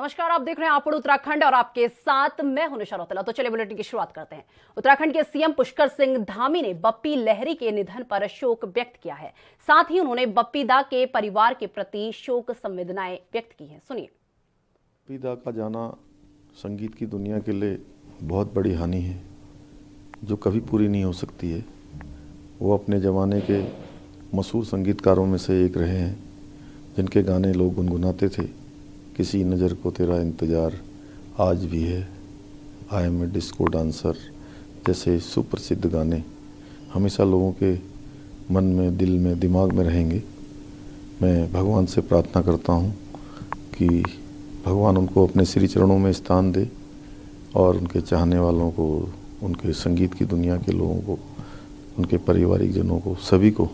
नमस्कार, आप देख रहे हैं आपड़ उत्तराखंड और आपके साथ मैं हूं निशा रौतेला। तो चलिए बुलेटिन की शुरुआत करते हैं। उत्तराखंड के सीएम पुष्कर सिंह धामी ने बप्पी लहरी के निधन पर शोक व्यक्त किया है। साथ ही उन्होंने बप्पी दा के परिवार के प्रति शोक संवेदनाएं व्यक्त की हैं। सुनिए। बप्पी दा का जाना संगीत की दुनिया के लिए बहुत बड़ी हानि है जो कभी पूरी नहीं हो सकती है। वो अपने ज़माने के मशहूर संगीतकारों में से एक रहे हैं जिनके गाने लोग गुनगुनाते थे। किसी नज़र को तेरा इंतज़ार, आज भी है, I am a disco dancer जैसे सुप्रसिद्ध गाने हमेशा लोगों के मन में, दिल में, दिमाग में रहेंगे। मैं भगवान से प्रार्थना करता हूँ कि भगवान उनको अपने श्री चरणों में स्थान दे और उनके चाहने वालों को, उनके संगीत की दुनिया के लोगों को, उनके पारिवारिक जनों को, सभी को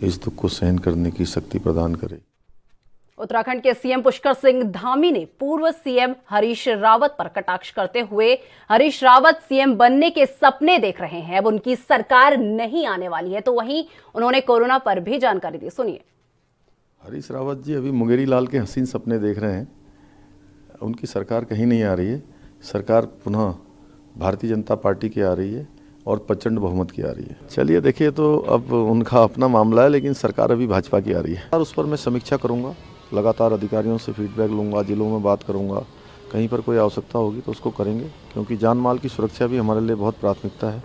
इस दुख को सहन करने की शक्ति प्रदान करे। उत्तराखंड के सीएम पुष्कर सिंह धामी ने पूर्व सीएम हरीश रावत पर कटाक्ष करते हुए हरीश रावत सीएम बनने के सपने देख रहे हैं, अब उनकी सरकार नहीं आने वाली है। तो वहीं उन्होंने कोरोना पर भी जानकारी दी। सुनिए। हरीश रावत जी अभी मुंगेरी लाल के हसीन सपने देख रहे हैं। उनकी सरकार कहीं नहीं आ रही है। सरकार पुनः भारतीय जनता पार्टी की आ रही है और प्रचंड बहुमत की आ रही है। चलिए देखिए, तो अब उनका अपना मामला है, लेकिन सरकार अभी भाजपा की आ रही है और उस पर मैं समीक्षा करूंगा। लगातार अधिकारियों से फीडबैक लूंगा, जिलों में बात करूंगा। कहीं पर कोई आवश्यकता होगी तो उसको करेंगे, क्योंकि जान माल की सुरक्षा भी हमारे लिए बहुत प्राथमिकता है।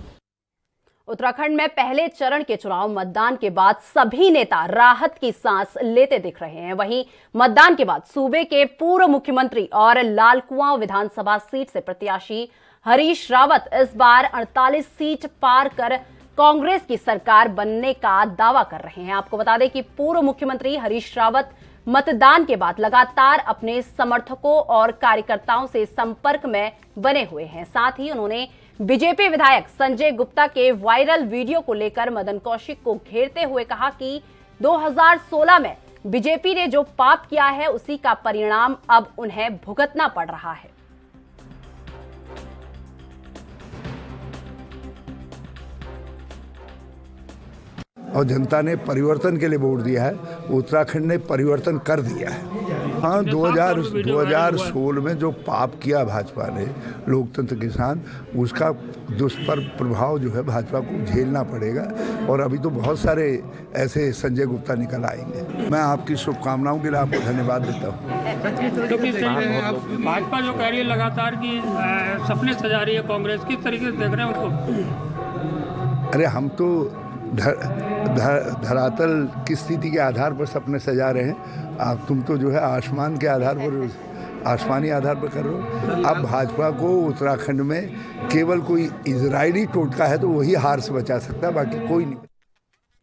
उत्तराखंड में पहले चरण के चुनाव मतदान के बाद सभी नेता राहत की सांस लेते दिख रहे हैं। वहीं मतदान के बाद सूबे के पूर्व मुख्यमंत्री और लालकुआं विधानसभा सीट से प्रत्याशी हरीश रावत इस बार 48 सीट पार कर कांग्रेस की सरकार बनने का दावा कर रहे हैं। आपको बता दें कि पूर्व मुख्यमंत्री हरीश रावत मतदान के बाद लगातार अपने समर्थकों और कार्यकर्ताओं से संपर्क में बने हुए हैं। साथ ही उन्होंने बीजेपी विधायक संजय गुप्ता के वायरल वीडियो को लेकर मदन कौशिक को घेरते हुए कहा कि 2016 में बीजेपी ने जो पाप किया है उसी का परिणाम अब उन्हें भुगतना पड़ रहा है। और जनता ने परिवर्तन के लिए वोट दिया है। उत्तराखंड ने परिवर्तन कर दिया है। हाँ, 2016 में जो पाप किया भाजपा ने लोकतंत्र के साथ, उसका दुष्प्रभाव जो है भाजपा को झेलना पड़ेगा। और अभी तो बहुत सारे ऐसे संजय गुप्ता निकल आएंगे। मैं आपकी शुभकामनाओं के लिए आपको धन्यवाद देता हूँ। भाजपा जो कह रही है लगातार की सपने सजा रही है कांग्रेस, किस तरीके से देख रहे हैं उनको? अरे हम तो धरातल की स्थिति के आधार पर सपने सजा रहे हैं। तुम तो जो है आसमान के आधार पर, आसमानी आधार पर कर रहे हो। अब भाजपा को उत्तराखंड में केवल कोई इजरायली टोटका है तो वही हार से बचा सकता है, बाकी कोई नहीं।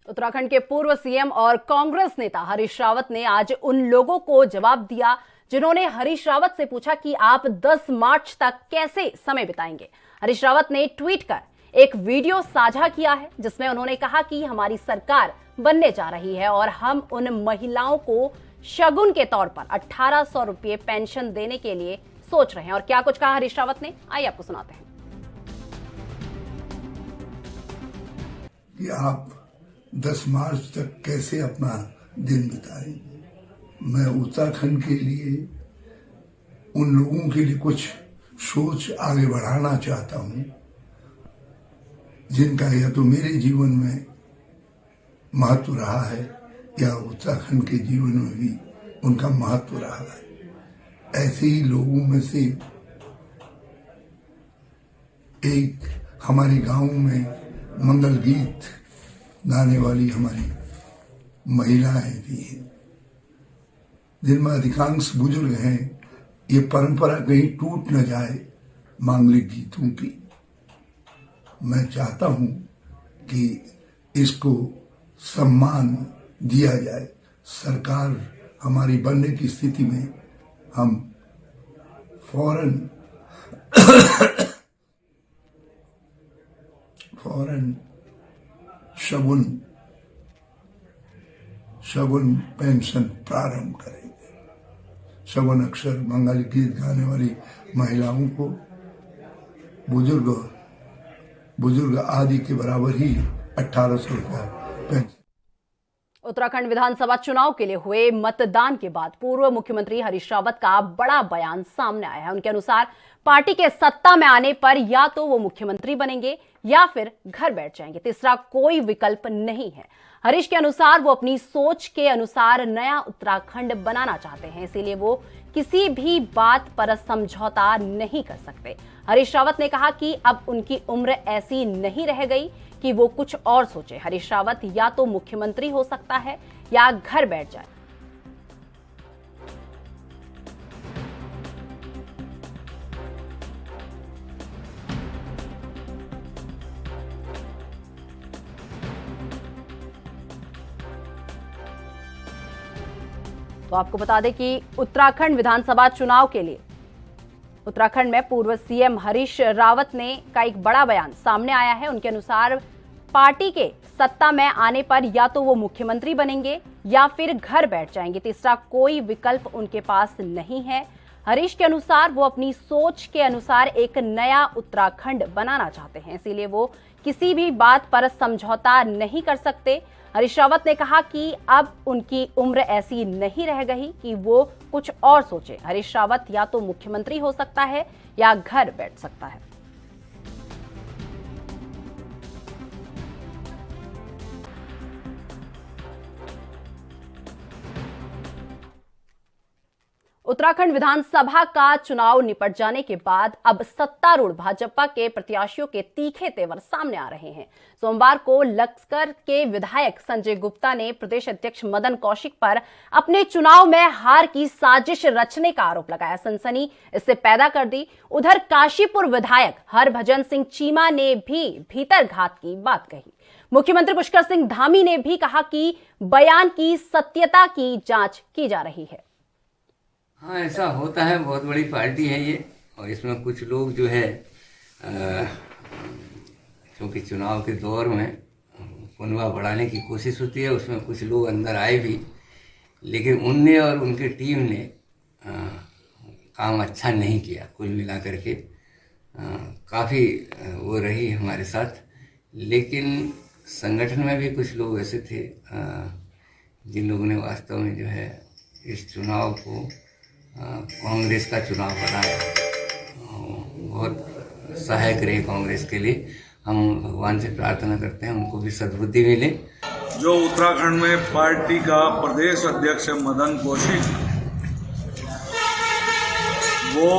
उत्तराखंड के पूर्व सीएम और कांग्रेस नेता हरीश रावत ने आज उन लोगों को जवाब दिया जिन्होंने हरीश रावत से पूछा कि आप 10 मार्च तक कैसे समय बिताएंगे। हरीश रावत ने ट्वीट कर एक वीडियो साझा किया है जिसमें उन्होंने कहा कि हमारी सरकार बनने जा रही है और हम उन महिलाओं को शगुन के तौर पर 1800 रुपये पेंशन देने के लिए सोच रहे हैं। और क्या कुछ कहा हरीश रावत ने, आइए आपको सुनाते हैं। कि आप 10 मार्च तक कैसे अपना दिन बिताएंगे। मैं उत्तराखंड के लिए, उन लोगों के लिए कुछ सोच आगे बढ़ाना चाहता हूं जिनका या तो मेरे जीवन में महत्व रहा है या उत्तराखंड के जीवन में भी उनका महत्व रहा है। ऐसे ही लोगों में से एक हमारे गांव में मंगल गीत गाने वाली हमारी महिलाएं भी हैं, जिनमें अधिकांश बुजुर्ग हैं। ये परंपरा कहीं टूट न जाए मांगलिक गीतों की। मैं चाहता हूं कि इसको सम्मान दिया जाए। सरकार हमारी बनने की स्थिति में हम फौरन शगुन पेंशन प्रारंभ करेंगे। शगुन अक्सर मंगल गीत गाने वाली महिलाओं को बुजुर्ग आदि के बराबर ही 1800 रुपया पेंशन। उत्तराखंड विधानसभा चुनाव के लिए हुए मतदान के बाद पूर्व मुख्यमंत्री हरीश रावत का बड़ा बयान सामने आया है। उनके अनुसार पार्टी के सत्ता में आने पर या तो वो मुख्यमंत्री बनेंगे या फिर घर बैठ जाएंगे, तीसरा कोई विकल्प नहीं है। हरीश के अनुसार वो अपनी सोच के अनुसार नया उत्तराखंड बनाना चाहते हैं, इसीलिए वो किसी भी बात पर समझौता नहीं कर सकते। हरीश रावत ने कहा कि अब उनकी उम्र ऐसी नहीं रह गई कि वो कुछ और सोचे। हरीश रावत या तो मुख्यमंत्री हो सकता है या घर बैठ जाए। तो आपको बता दें कि उत्तराखंड विधानसभा चुनाव के लिए उत्तराखंड में पूर्व सीएम हरीश रावत ने का एक बड़ा बयान सामने आया है। उनके अनुसार पार्टी के सत्ता में आने पर या तो वो मुख्यमंत्री बनेंगे या फिर घर बैठ जाएंगे, तीसरा कोई विकल्प उनके पास नहीं है। हरीश के अनुसार वो अपनी सोच के अनुसार एक नया उत्तराखंड बनाना चाहते हैं, इसीलिए वो किसी भी बात पर समझौता नहीं कर सकते। हरीश रावत ने कहा कि अब उनकी उम्र ऐसी नहीं रह गई कि वो कुछ और सोचे। हरीश रावत या तो मुख्यमंत्री हो सकता है या घर बैठ सकता है। उत्तराखंड विधानसभा का चुनाव निपट जाने के बाद अब सत्तारूढ़ भाजपा के प्रत्याशियों के तीखे तेवर सामने आ रहे हैं। सोमवार को लक्सर के विधायक संजय गुप्ता ने प्रदेश अध्यक्ष मदन कौशिक पर अपने चुनाव में हार की साजिश रचने का आरोप लगाया। सनसनी इससे पैदा कर दी। उधर काशीपुर विधायक हरभजन सिंह चीमा ने भी भीतरघात की बात कही। मुख्यमंत्री पुष्कर सिंह धामी ने भी कहा कि बयान की सत्यता की जांच की जा रही है। हाँ, ऐसा होता है। बहुत बड़ी पार्टी है ये, और इसमें कुछ लोग जो है क्योंकि चुनाव के दौर में पुनवा बढ़ाने की कोशिश होती है, उसमें कुछ लोग अंदर आए भी, लेकिन उनने और उनकी टीम ने काम अच्छा नहीं किया। कुल मिलाकर के काफ़ी वो रही हमारे साथ, लेकिन संगठन में भी कुछ लोग ऐसे थे जिन लोगों ने वास्तव में जो है इस चुनाव को कांग्रेस का चुनाव बनाया, बहुत सहायक रहे कांग्रेस के लिए। हम भगवान से प्रार्थना करते हैं उनको भी सद्बुद्धि मिले। जो उत्तराखंड में पार्टी का प्रदेश अध्यक्ष मदन कौशिक, वो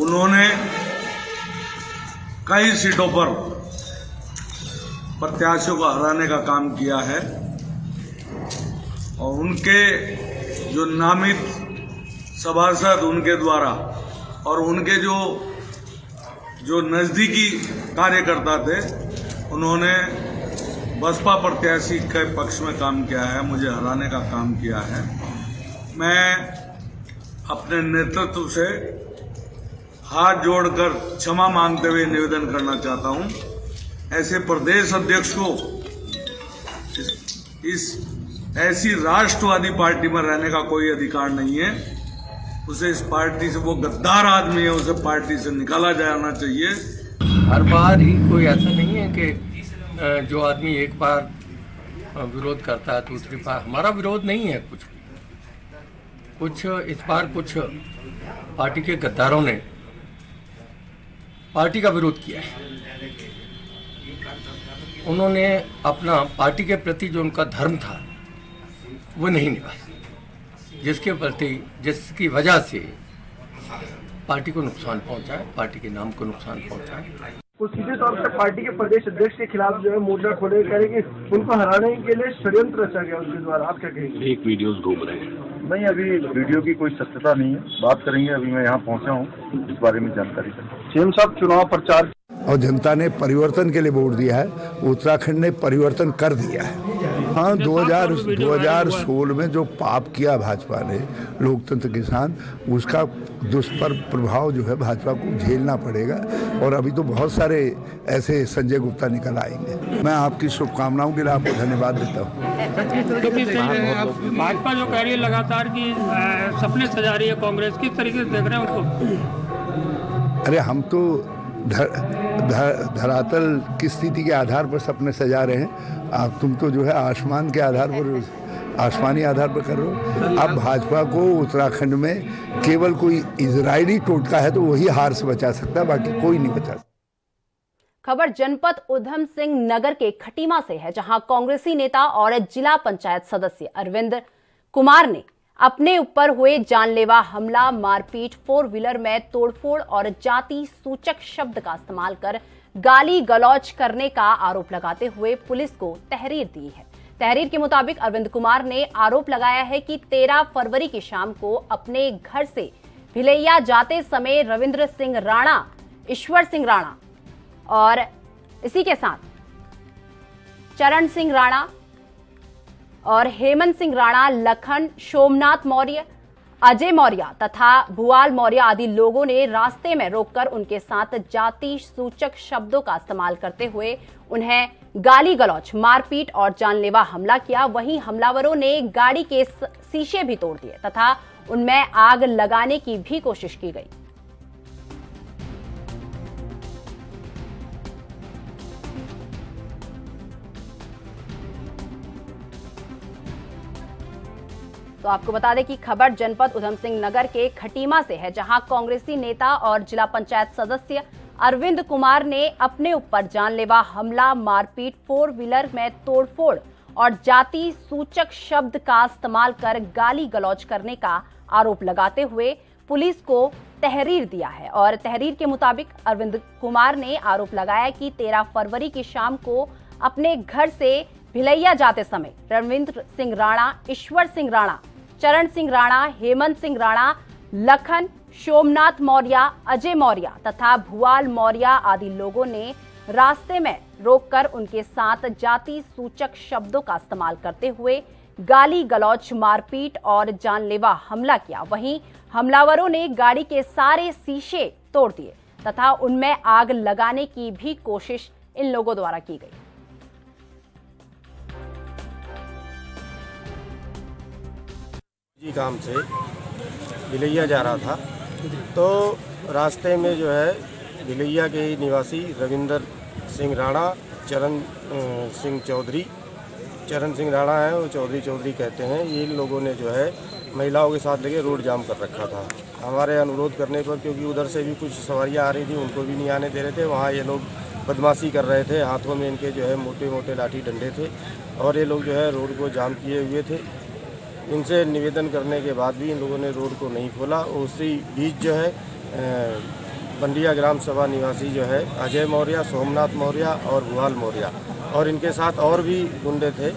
उन्होंने कई सीटों पर प्रत्याशियों को हराने का काम किया है, और उनके जो नामित सभासद उनके द्वारा और उनके जो नज़दीकी कार्यकर्ता थे, उन्होंने बसपा प्रत्याशी के पक्ष में काम किया है, मुझे हराने का काम किया है। मैं अपने नेतृत्व से हाथ जोड़कर क्षमा मांगते हुए निवेदन करना चाहता हूं। ऐसे प्रदेश अध्यक्ष को इस ऐसी राष्ट्रवादी पार्टी में रहने का कोई अधिकार नहीं है। उसे इस पार्टी से, वो गद्दार आदमी है, उसे पार्टी से निकाला जाना चाहिए। हर बार ही कोई ऐसा नहीं है कि जो आदमी एक बार विरोध करता है दूसरी बार। हमारा विरोध नहीं है कुछ इस बार कुछ पार्टी के गद्दारों ने पार्टी का विरोध किया है। उन्होंने अपना पार्टी के प्रति जो उनका धर्म था वो नहीं निभाया, जिसकी वजह से पार्टी को नुकसान पहुंचा है, पार्टी के नाम को नुकसान पहुंचा है। वो सीधे तौर पर पार्टी के प्रदेश अध्यक्ष के खिलाफ जो है मोर्चा खोले, कह रहे कि उनको हराने के लिए षड्यंत्र रचा गया उनके द्वारा। आप क्या कहेंगे? एक वीडियोस घूम रहे हैं। नहीं, अभी वीडियो की कोई सत्यता नहीं है, बात करेंगे। अभी मैं यहाँ पहुँचा हूँ, इस बारे में जानकारी करेंगे। सीएम साहब चुनाव प्रचार और जनता ने परिवर्तन के लिए वोट दिया है। उत्तराखंड ने परिवर्तन कर दिया है। हाँ, 2016 में जो पाप किया भाजपा ने लोकतंत्र के साथ, उसका दुष्प्रभाव जो है भाजपा को झेलना पड़ेगा। और अभी तो बहुत सारे ऐसे संजय गुप्ता निकल आएंगे। मैं आपकी शुभकामनाओं के लिए आपको धन्यवाद देता हूँ। भाजपा जो कह रही है लगातार कि सपने सजा रही है कांग्रेस, किस तरीके से देख रहे हैं उनको? अरे हम तो धरातल की स्थिति के आधार पर सपने सजा रहे हैं। तुम तो जो है आसमान के आधार पर आसमानी आधार पर कर रहे हो। अब भाजपा को उत्तराखंड में केवल कोई इजरायली टोटका है तो वही हार से बचा सकता है, बाकी कोई नहीं बचा सकता। खबर जनपद उधम सिंह नगर के खटीमा से है, जहां कांग्रेसी नेता और जिला पंचायत सदस्य अरविंद कुमार ने अपने ऊपर हुए जानलेवा हमला, मारपीट, 4 व्हीलर में तोड़फोड़ और जाति सूचक शब्द का इस्तेमाल कर गाली गलौज करने का आरोप लगाते हुए पुलिस को तहरीर दी है। तहरीर के मुताबिक अरविंद कुमार ने आरोप लगाया है कि 13 फरवरी की शाम को अपने घर से भिलैया जाते समय रविंद्र सिंह राणा, ईश्वर सिंह राणा और इसी के साथ चरण सिंह राणा और हेमंत सिंह राणा, लखन, सोमनाथ मौर्य, अजय मौर्य तथा भुआल मौर्य आदि लोगों ने रास्ते में रोककर उनके साथ जाति सूचक शब्दों का इस्तेमाल करते हुए उन्हें गाली गलौज, मारपीट और जानलेवा हमला किया। वहीं हमलावरों ने गाड़ी के शीशे भी तोड़ दिए तथा उनमें आग लगाने की भी कोशिश की गई। तो आपको बता दें कि खबर जनपद उधम सिंह नगर के खटीमा से है, जहां कांग्रेसी नेता और जिला पंचायत सदस्य अरविंद कुमार ने अपने ऊपर जानलेवा हमला, मारपीट, 4 व्हीलर में तोड़फोड़ और जाति सूचक शब्द का इस्तेमाल कर गाली गलौज करने का आरोप लगाते हुए पुलिस को तहरीर दिया है। और तहरीर के मुताबिक अरविंद कुमार ने आरोप लगाया कि 13 फरवरी की शाम को अपने घर से भिलैया जाते समय रविंद्र सिंह राणा, ईश्वर सिंह राणा, चरण सिंह राणा, हेमंत सिंह राणा, लखन, सोमनाथ मौर्य, अजय मौर्य तथा भुआल मौर्य आदि लोगों ने रास्ते में रोककर उनके साथ जाति सूचक शब्दों का इस्तेमाल करते हुए गाली गलौज, मारपीट और जानलेवा हमला किया। वहीं हमलावरों ने गाड़ी के सारे शीशे तोड़ दिए तथा उनमें आग लगाने की भी कोशिश इन लोगों द्वारा की गई। जी काम से भिलैया जा रहा था तो रास्ते में जो है भिलैया के निवासी रविंदर सिंह राणा, चरण सिंह चौधरी, चरण सिंह राणा है वो चौधरी कहते हैं, ये लोगों ने जो है महिलाओं के साथ लेके रोड जाम कर रखा था। हमारे अनुरोध करने पर, क्योंकि उधर से भी कुछ सवारियां आ रही थी, उनको भी नहीं आने दे रहे थे। वहाँ ये लोग बदमाशी कर रहे थे, हाथों में इनके जो है मोटे मोटे लाठी डंडे थे और ये लोग जो है रोड को जाम किए हुए थे। इनसे निवेदन करने के बाद भी इन लोगों ने रोड को नहीं खोला। उसी बीच जो है बंडिया ग्राम सभा निवासी जो है अजय मौर्य, सोमनाथ मौर्य और भुआल मौर्य और इनके साथ और भी गुंडे थे,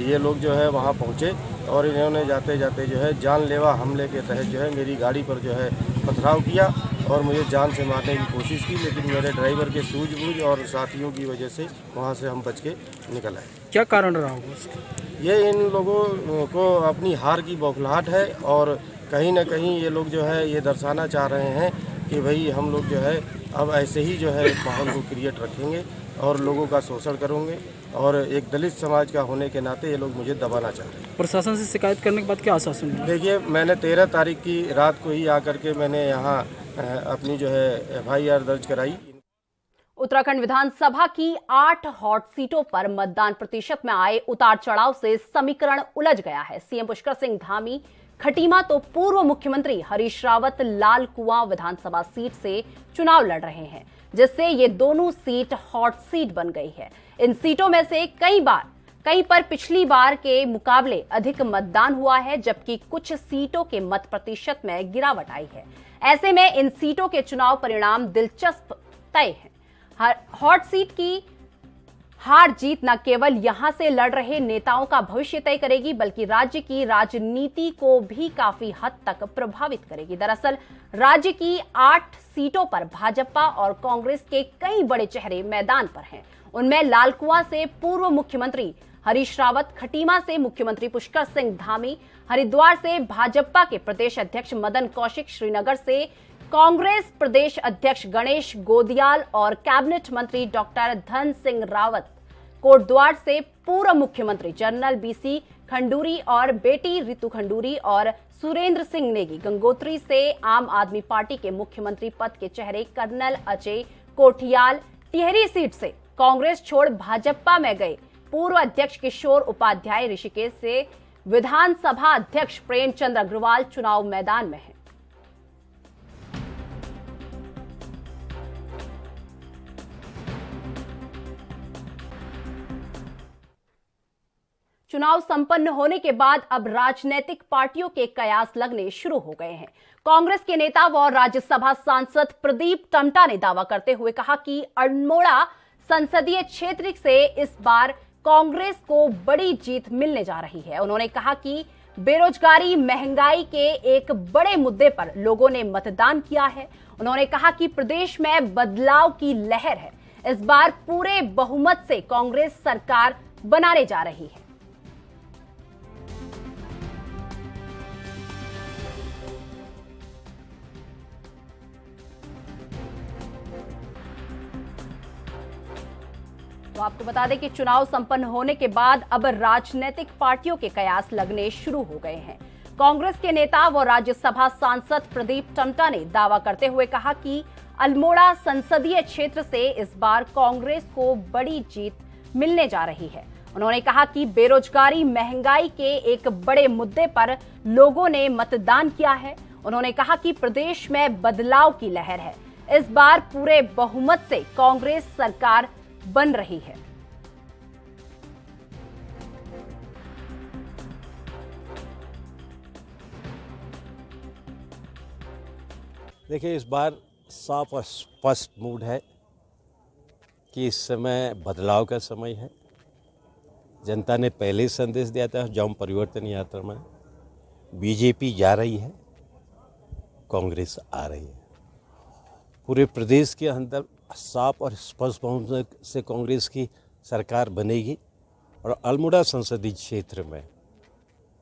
ये लोग जो है वहाँ पहुँचे और इन्होंने जाते जाते जो है जानलेवा हमले के तहत जो है मेरी गाड़ी पर जो है पथराव किया और मुझे जान से मारने की कोशिश की, लेकिन मेरे ड्राइवर के सूझबूझ और साथियों की वजह से वहाँ से हम बच के निकल आए। क्या कारण रहा होगा उसका? ये इन लोगों को अपनी हार की बौखलाहट है और कहीं ना कहीं ये लोग जो है ये दर्शाना चाह रहे हैं कि भाई हम लोग जो है अब ऐसे ही जो है माहौल को क्रिएट रखेंगे और लोगों का शोषण करेंगे और एक दलित समाज का होने के नाते ये लोग मुझे दबाना चाह रहे हैं। प्रशासन से शिकायत करने के बाद क्या आश्वासन मिला? देखिए, मैंने 13 तारीख की रात को ही आकर के मैंने यहाँ अपनी जो है FIR दर्ज कराई। उत्तराखंड विधानसभा की 8 हॉट सीटों पर मतदान प्रतिशत में आए उतार चढ़ाव से समीकरण उलझ गया है। सीएम पुष्कर सिंह धामी खटीमा तो पूर्व मुख्यमंत्री हरीश रावत लाल कुआं विधानसभा सीट से चुनाव लड़ रहे हैं, जिससे ये दोनों सीट हॉट सीट बन गई है। इन सीटों में से कई पर पिछली बार के मुकाबले अधिक मतदान हुआ है, जबकि कुछ सीटों के मत प्रतिशत में गिरावट आई है। ऐसे में इन सीटों के चुनाव परिणाम दिलचस्प तय हैं। हॉट सीट की हार जीत न केवल यहां से लड़ रहे नेताओं का भविष्य तय करेगी, बल्कि राज्य की राजनीति को भी काफी हद तक प्रभावित करेगी। दरअसल राज्य की 8 सीटों पर भाजपा और कांग्रेस के कई बड़े चेहरे मैदान पर हैं। उनमें लालकुआं से पूर्व मुख्यमंत्री हरीश रावत, खटीमा से मुख्यमंत्री पुष्कर सिंह धामी, हरिद्वार से भाजपा के प्रदेश अध्यक्ष मदन कौशिक, श्रीनगर से कांग्रेस प्रदेश अध्यक्ष गणेश गोदियाल और कैबिनेट मंत्री डॉक्टर धन सिंह रावत, कोटद्वार से पूर्व मुख्यमंत्री जनरल BC खंडूरी और बेटी रितु खंडूरी और सुरेंद्र सिंह नेगी, गंगोत्री से आम आदमी पार्टी के मुख्यमंत्री पद के चेहरे कर्नल अजय कोठियाल, टिहरी सीट से कांग्रेस छोड़ भाजपा में गए पूर्व अध्यक्ष किशोर उपाध्याय, ऋषिकेश से विधानसभा अध्यक्ष प्रेमचंद अग्रवाल चुनाव मैदान में हैं। चुनाव संपन्न होने के बाद अब राजनीतिक पार्टियों के कयास लगने शुरू हो गए हैं। कांग्रेस के नेता व राज्यसभा सांसद प्रदीप टम्टा ने दावा करते हुए कहा कि अल्मोड़ा संसदीय क्षेत्र से इस बार कांग्रेस को बड़ी जीत मिलने जा रही है। उन्होंने कहा कि बेरोजगारी, महंगाई के एक बड़े मुद्दे पर लोगों ने मतदान किया है। उन्होंने कहा कि प्रदेश में बदलाव की लहर है। इस बार पूरे बहुमत से कांग्रेस सरकार बनाने जा रही है। तो आपको बता दें कि चुनाव संपन्न होने के बाद अब राजनीतिक पार्टियों के कयास लगने शुरू हो गए हैं। कांग्रेस के नेता व राज्यसभा सांसद प्रदीप टम्टा ने दावा करते हुए कहा कि अल्मोड़ा संसदीय क्षेत्र से इस बार कांग्रेस को बड़ी जीत मिलने जा रही है। उन्होंने कहा कि बेरोजगारी, महंगाई के एक बड़े मुद्दे पर लोगों ने मतदान किया है। उन्होंने कहा कि प्रदेश में बदलाव की लहर है। इस बार पूरे बहुमत से कांग्रेस सरकार बन रही है। देखिए, इस बार साफ और स्पष्ट मूड है कि इस समय बदलाव का समय है। जनता ने पहले ही संदेश दिया था, जौन परिवर्तन यात्रा में बीजेपी जा रही है, कांग्रेस आ रही है। पूरे प्रदेश के अंदर साफ और स्पष्ट बहुमत से कांग्रेस की सरकार बनेगी और अल्मोड़ा संसदीय क्षेत्र में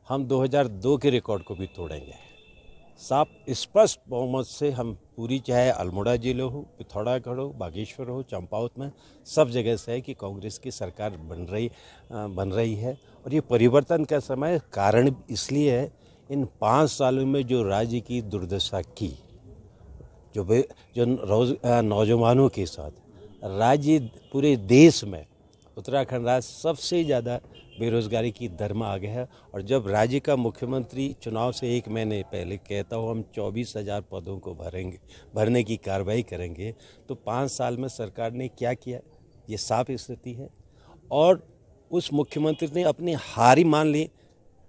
हम 2002 के रिकॉर्ड को भी तोड़ेंगे। साफ स्पष्ट बहुमत से हम पूरी, चाहे अल्मोड़ा जिले हो, पिथौरागढ़ हो, बागेश्वर हो, चंपावत में, सब जगह से है कि कांग्रेस की सरकार बन रही है। और ये परिवर्तन का समय कारण इसलिए है, इन 5 सालों में जो राज्य की दुर्दशा की, जो नौजवानों के साथ राज्य पूरे देश में, उत्तराखंड राज्य सबसे ज़्यादा बेरोजगारी की दर में आ गया है। और जब राज्य का मुख्यमंत्री चुनाव से 1 महीने पहले कहता हो हम 24,000 पदों को भरने की कार्रवाई करेंगे, तो 5 साल में सरकार ने क्या किया, ये साफ स्थिति है। और उस मुख्यमंत्री ने अपनी हार ही मान ली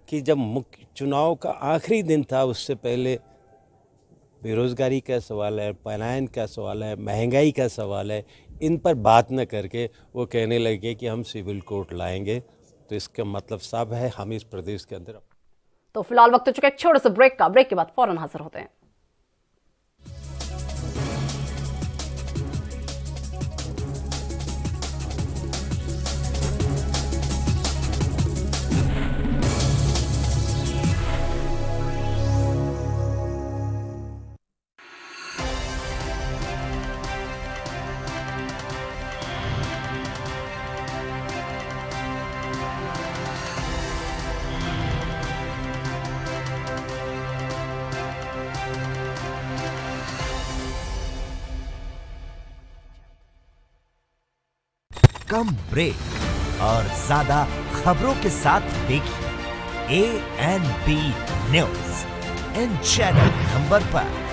कि जब चुनाव का आखिरी दिन था, उससे पहले बेरोजगारी का सवाल है, पलायन का सवाल है, महंगाई का सवाल है, इन पर बात न करके वो कहने लगे कि हम सिविल कोर्ट लाएंगे। तो इसका मतलब साफ है, हम इस प्रदेश के अंदर। तो फिलहाल वक्त हो चुका है एक छोटे से ब्रेक का। ब्रेक के बाद फौरन हाजिर होते हैं। कम ब्रेक और ज्यादा खबरों के साथ देखिए ANB news in channel number पर।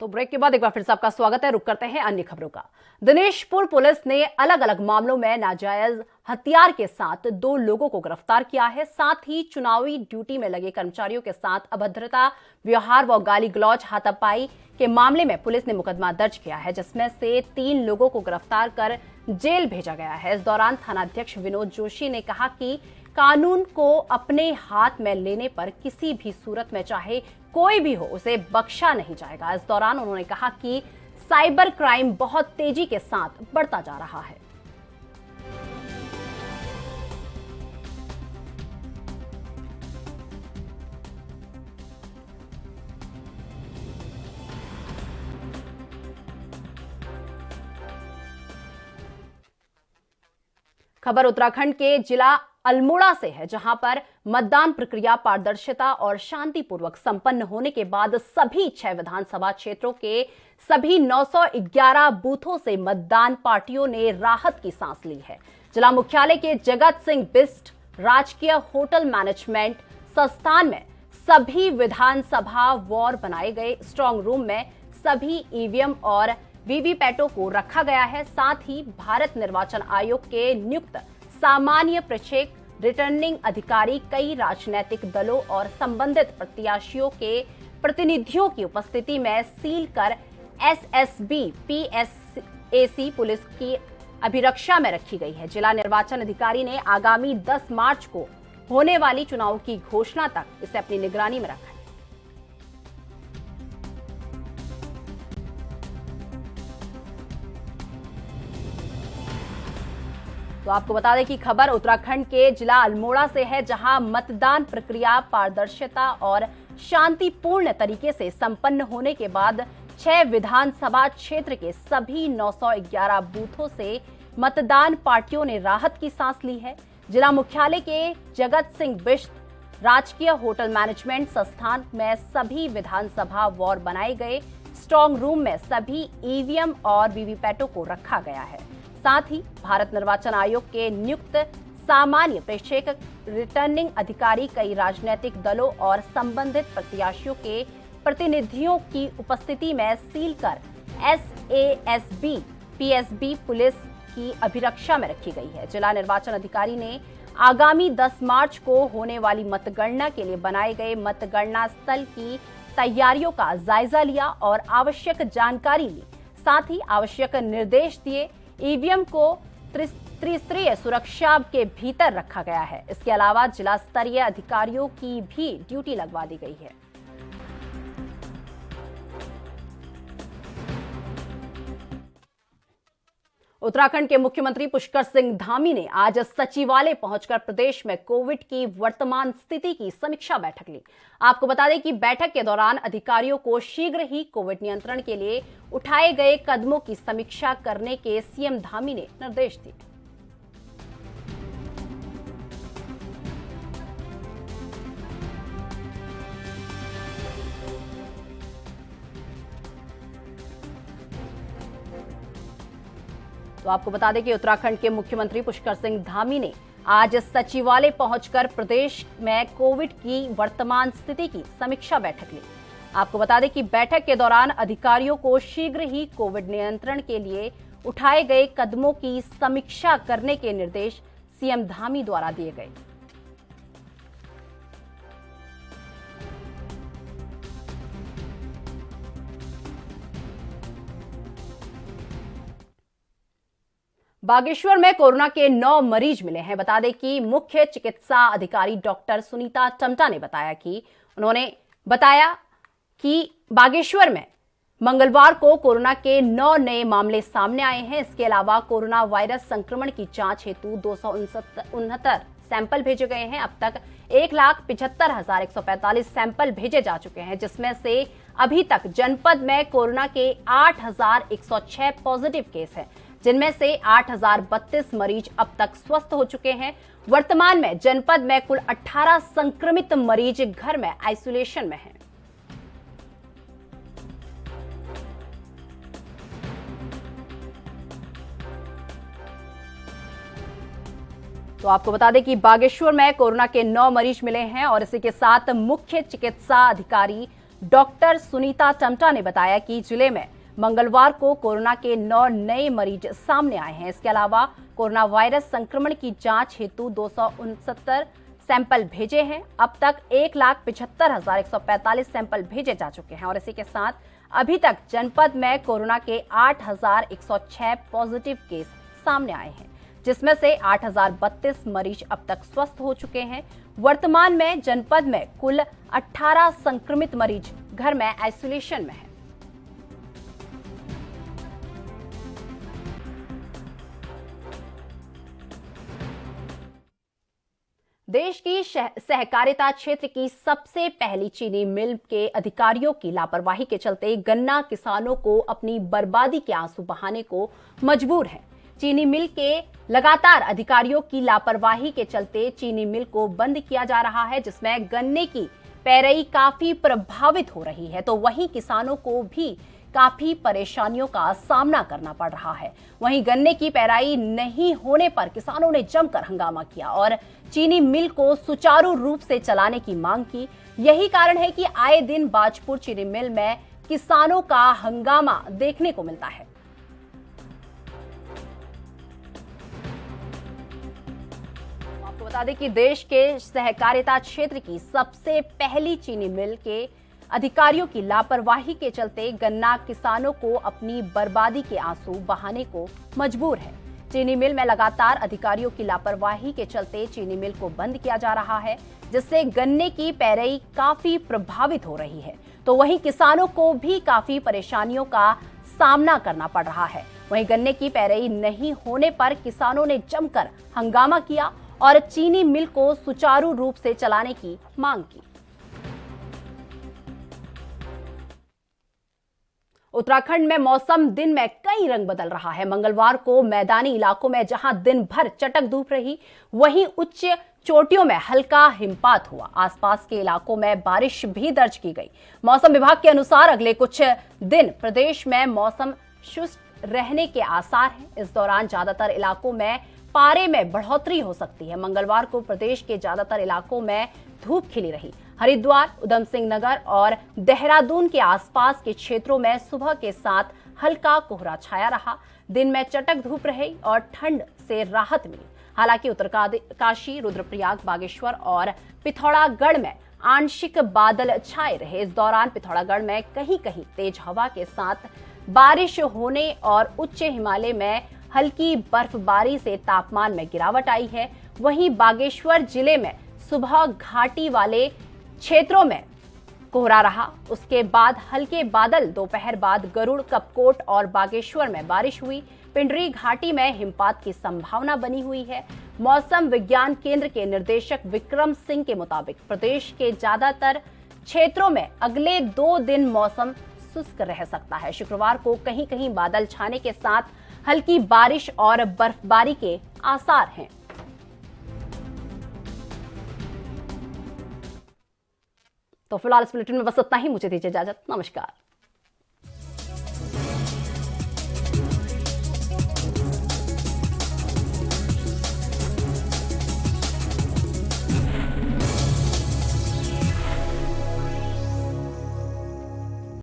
तो ब्रेक के बाद एक बार फिर से आपका स्वागत है। रुक करते हैं अन्य खबरों का। दिनेशपुर पुलिस ने अलग अलग मामलों में नाजायज हथियार के साथ 2 लोगों को गिरफ्तार किया है। साथ ही चुनावी ड्यूटी में लगे कर्मचारियों के साथ अभद्रता व्यवहार व गाली गलौज हाथापाई के मामले में पुलिस ने मुकदमा दर्ज किया है, जिसमें से 3 लोगों को गिरफ्तार कर जेल भेजा गया है। इस दौरान थानाध्यक्ष विनोद जोशी ने कहा कि कानून को अपने हाथ में लेने पर किसी भी सूरत में चाहे कोई भी हो, उसे बख्शा नहीं जाएगा। इस दौरान उन्होंने कहा कि साइबर क्राइम बहुत तेजी के साथ बढ़ता जा रहा है। खबर उत्तराखंड के जिला अल्मोड़ा से है, जहां पर मतदान प्रक्रिया पारदर्शिता और शांतिपूर्वक संपन्न होने के बाद सभी 6 विधानसभा क्षेत्रों के सभी 911 बूथों से मतदान पार्टियों ने राहत की सांस ली है। जिला मुख्यालय के जगत सिंह बिष्ट राजकीय होटल मैनेजमेंट संस्थान में सभी विधानसभा वार्ड बनाए गए। स्ट्रांग रूम में सभी ईवीएम और वीवीपैटों को रखा गया है। साथ ही भारत निर्वाचन आयोग के नियुक्त सामान्य प्रेक्षक रिटर्निंग अधिकारी कई राजनीतिक दलों और संबंधित प्रत्याशियों के प्रतिनिधियों की उपस्थिति में सील कर एसएसबी पीएसएसी पुलिस की अभिरक्षा में रखी गई है। जिला निर्वाचन अधिकारी ने आगामी 10 मार्च को होने वाली चुनाव की घोषणा तक इसे अपनी निगरानी में रखा है। तो आपको बता दें कि खबर उत्तराखंड के जिला अल्मोड़ा से है, जहां मतदान प्रक्रिया पारदर्शिता और शांतिपूर्ण तरीके से संपन्न होने के बाद 6 विधानसभा क्षेत्र के सभी 911 बूथों से मतदान पार्टियों ने राहत की सांस ली है। जिला मुख्यालय के जगत सिंह बिष्ट राजकीय होटल मैनेजमेंट संस्थान में सभी विधानसभा वार्ड बनाए गए। स्ट्रांग रूम में सभी ईवीएम और वीवीपैटों को रखा गया है। साथ ही भारत निर्वाचन आयोग के नियुक्त सामान्य प्रेक्षक रिटर्निंग अधिकारी कई राजनीतिक दलों और संबंधित प्रत्याशियों के प्रतिनिधियों की उपस्थिति में सील कर एसएसबी पीएसबी पुलिस की अभिरक्षा में रखी गई है। जिला निर्वाचन अधिकारी ने आगामी 10 मार्च को होने वाली मतगणना के लिए बनाए गए मतगणना स्थल की तैयारियों का जायजा लिया और आवश्यक जानकारी ली। साथ ही आवश्यक निर्देश दिए। ईवीएम को त्रिस्तरीय सुरक्षा के भीतर रखा गया है। इसके अलावा जिला स्तरीय अधिकारियों की भी ड्यूटी लगवा दी गई है। उत्तराखंड के मुख्यमंत्री पुष्कर सिंह धामी ने आज सचिवालय पहुंचकर प्रदेश में कोविड की वर्तमान स्थिति की समीक्षा बैठक ली। आपको बता दें कि बैठक के दौरान अधिकारियों को शीघ्र ही कोविड नियंत्रण के लिए उठाए गए कदमों की समीक्षा करने के सीएम धामी ने निर्देश दिए। तो आपको बता दें कि उत्तराखंड के मुख्यमंत्री पुष्कर सिंह धामी ने आज सचिवालय पहुंचकर प्रदेश में कोविड की वर्तमान स्थिति की समीक्षा बैठक ली। आपको बता दें कि बैठक के दौरान अधिकारियों को शीघ्र ही कोविड नियंत्रण के लिए उठाए गए कदमों की समीक्षा करने के निर्देश सीएम धामी द्वारा दिए गए। बागेश्वर में कोरोना के 9 मरीज मिले हैं। बता दें कि मुख्य चिकित्सा अधिकारी डॉक्टर सुनीता टम्टा ने बताया कि बागेश्वर में मंगलवार को कोरोना के 9 नए मामले सामने आए हैं। इसके अलावा कोरोना वायरस संक्रमण की जांच हेतु 269 सैंपल भेजे गए हैं। अब तक 1,75,145 सैंपल भेजे जा चुके हैं, जिसमें से अभी तक जनपद में कोरोना के 8,106 पॉजिटिव केस हैं, जिनमें से 8,032 मरीज अब तक स्वस्थ हो चुके हैं। वर्तमान में जनपद में कुल 18 संक्रमित मरीज घर में आइसोलेशन में हैं। तो आपको बता दें कि बागेश्वर में कोरोना के 9 मरीज मिले हैं और इसी के साथ मुख्य चिकित्सा अधिकारी डॉक्टर सुनीता टम्टा ने बताया कि जिले में मंगलवार को कोरोना के 9 नए मरीज सामने आए हैं। इसके अलावा कोरोना वायरस संक्रमण की जांच हेतु 269 सैंपल भेजे हैं। अब तक 1,75,145 सैंपल भेजे जा चुके हैं और इसी के साथ अभी तक जनपद में कोरोना के 8,106 पॉजिटिव केस सामने आए हैं, जिसमें से 8,032 मरीज अब तक स्वस्थ हो चुके हैं। वर्तमान में जनपद में कुल 18 संक्रमित मरीज घर में आइसोलेशन में हैं। देश की सहकारिता क्षेत्र की सबसे पहली चीनी मिल के अधिकारियों की लापरवाही के चलते गन्ना किसानों को अपनी बर्बादी के आंसू बहाने को मजबूर है। चीनी मिल के लगातार अधिकारियों की लापरवाही के चलते चीनी मिल को बंद किया जा रहा है, जिसमें गन्ने की पेराई काफी प्रभावित हो रही है। तो वहीं किसानों को भी काफी परेशानियों का सामना करना पड़ रहा है। वहीं गन्ने की पेराई नहीं होने पर किसानों ने जमकर हंगामा किया और चीनी मिल को सुचारू रूप से चलाने की मांग की। यही कारण है कि आए दिन बाजपुर चीनी मिल में किसानों का हंगामा देखने को मिलता है। आपको बता दें कि देश के सहकारिता क्षेत्र की सबसे पहली चीनी मिल के अधिकारियों की लापरवाही के चलते गन्ना किसानों को अपनी बर्बादी के आंसू बहाने को मजबूर है। चीनी मिल में लगातार अधिकारियों की लापरवाही के चलते चीनी मिल को बंद किया जा रहा है, जिससे गन्ने की पेराई काफी प्रभावित हो रही है। तो वहीं किसानों को भी काफी परेशानियों का सामना करना पड़ रहा है। वहीं गन्ने की पेराई नहीं होने पर किसानों ने जमकर हंगामा किया और चीनी मिल को सुचारू रूप से चलाने की मांग की। उत्तराखंड में मौसम दिन में कई रंग बदल रहा है। मंगलवार को मैदानी इलाकों में जहां दिन भर चटक धूप रही, वहीं उच्च चोटियों में हल्का हिमपात हुआ। आसपास के इलाकों में बारिश भी दर्ज की गई। मौसम विभाग के अनुसार अगले कुछ दिन प्रदेश में मौसम शुष्क रहने के आसार हैं। इस दौरान ज्यादातर इलाकों में पारे में बढ़ोतरी हो सकती है। मंगलवार को प्रदेश के ज्यादातर इलाकों में धूप खिली रही। हरिद्वार, उधम सिंह नगर और देहरादून के आसपास के क्षेत्रों में सुबह के साथ हल्का कोहरा छाया रहा। दिन में चटक धूप रही और ठंड से राहत मिली। हालांकि उत्तरकाशी, रुद्रप्रयाग, बागेश्वर और पिथौरागढ़ में आंशिक बादल छाए रहे। इस दौरान पिथौरागढ़ में कहीं कहीं तेज हवा के साथ बारिश होने और उच्च हिमालय में हल्की बर्फबारी से तापमान में गिरावट आई है। वहीं बागेश्वर जिले में सुबह घाटी वाले क्षेत्रों में कोहरा रहा। उसके बाद हल्के बादल, दोपहर बाद गरुड़, कपकोट और बागेश्वर में बारिश हुई। पिंडरी घाटी में हिमपात की संभावना बनी हुई है। मौसम विज्ञान केंद्र के निदेशक विक्रम सिंह के मुताबिक प्रदेश के ज्यादातर क्षेत्रों में अगले 2 दिन मौसम शुष्क रह सकता है। शुक्रवार को कहीं कहीं बादल छाने के साथ हल्की बारिश और बर्फबारी के आसार हैं। तो फिलहाल इस बुलेटिन में बस इतना ही। मुझे दीजिए इजाजत। नमस्कार।